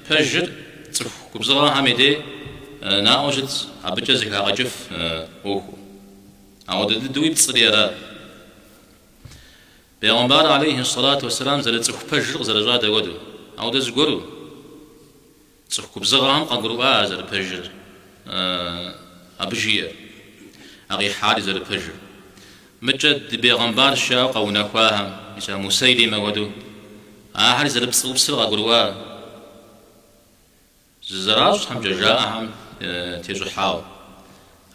فجر تصف كبزغا حميدي ناوجت أبجزك أجف أوه أو دوي بتصريرا بيغمبار عليه الصلاة والسلام زل تصف فجر زل جاد ودو أو دزغرو تصف كبزغا هم قنقروا زل فجر أبجير أغي حالي زل فجر مجد بيغمبار الشاق أو نخواهم إذا مسيلمة ودو حالي زل بصغ قروا زراج هم جاءهم تيجو حاو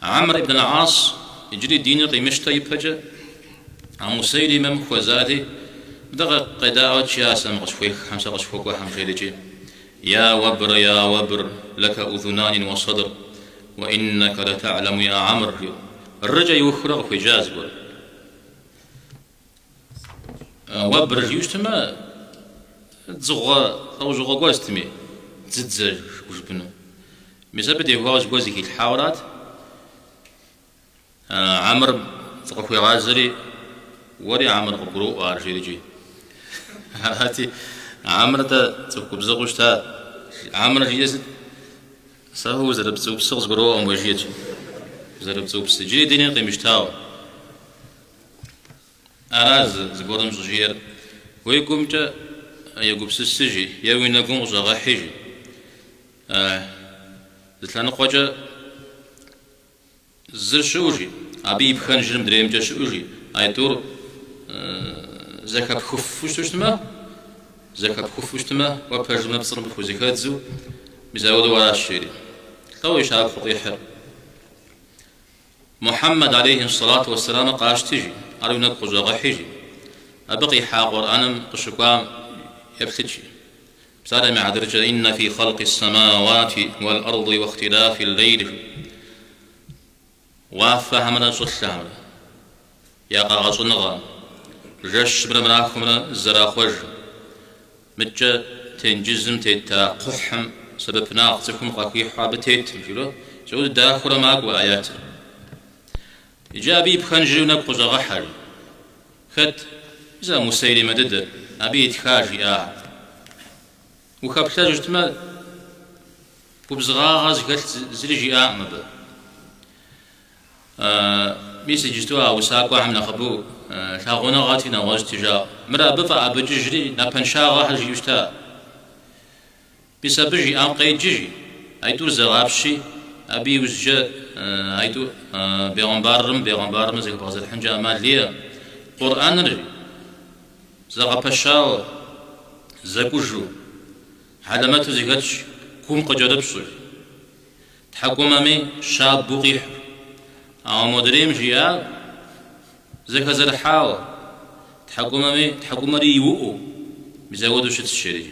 عمرو بن العاص يجري دين قيمشتا يبهجة عم مسيلمة مخوزاتي بدغ قداوة شياسة مغشفوك خمسة غشفوك وهم خيلجي يا وبر لك أذنان وصدر وإنك لتعلم يا عمرو الرجا يخرق في جازبر وبر يجتمع تزغى أو زغى قوستمي تزدزج وجبنو مسابد يهواز قوزي الحاورات عمرو تقفي غازري وري عمرو قبرو وارجيجي هاتي عمرو تقب زغوشتا عمرو جيس سهو زرب زوب سغز قرو أم وجيج زرب زوب سجري دينين قيمشتاو أراز زقورم زجير ويقوم جا يقوم سسجي يوين نقوم زغا حيجي زتلان قوجا زر شوجي أبي بخان جرم دريم جا شوجي أيتور زكاب خفوش تشتما زكاب خفوش تما وبرجمنا بصرم بخوزيكات زو بزاود ولا الشيري تو يشارك فضيحة محمد عليه الصلاة والسلام قاش تيجي أريد نبقى زغا حيجي أبقي حاقر أنا قشقام يبتجي بسالة مع درجة إن في خلق السماوات والأرض واختلاف الليل وفهمنا صلحنا يا قاغصنغا جش بنا مناخمنا الزراخوج متجا تنجزم تيتا قحم سبب ناقصكم قاكي حابتيت مجلو جود داخل ماك وآيات إجابي بخنجي ونبقى زغا حالي خد إذا مسيلمة دد أبي إتخاجي وخبتاج اجتماع وبزغاغاز قلت زريجي أعمى ميسي جستوها وساقوا عمنا خبو لاغونا غاتينا واجتجا مرا بفا أبججري نابنشاغا حجي يشتا بيسا بجي أم قيد جيجي أيتو زغابشي أبي وزجا أيتو بيغمبارم زي بغزر الحنجا أمال ليا قرآن رجي زغابشاو زكوجو علامات زيغاتش كوم قجرب سوي تحكمامي شاب بوقيح أو مدريم جيا زكا زرحاو تحكمامي يوؤو بزاودو شت الشريج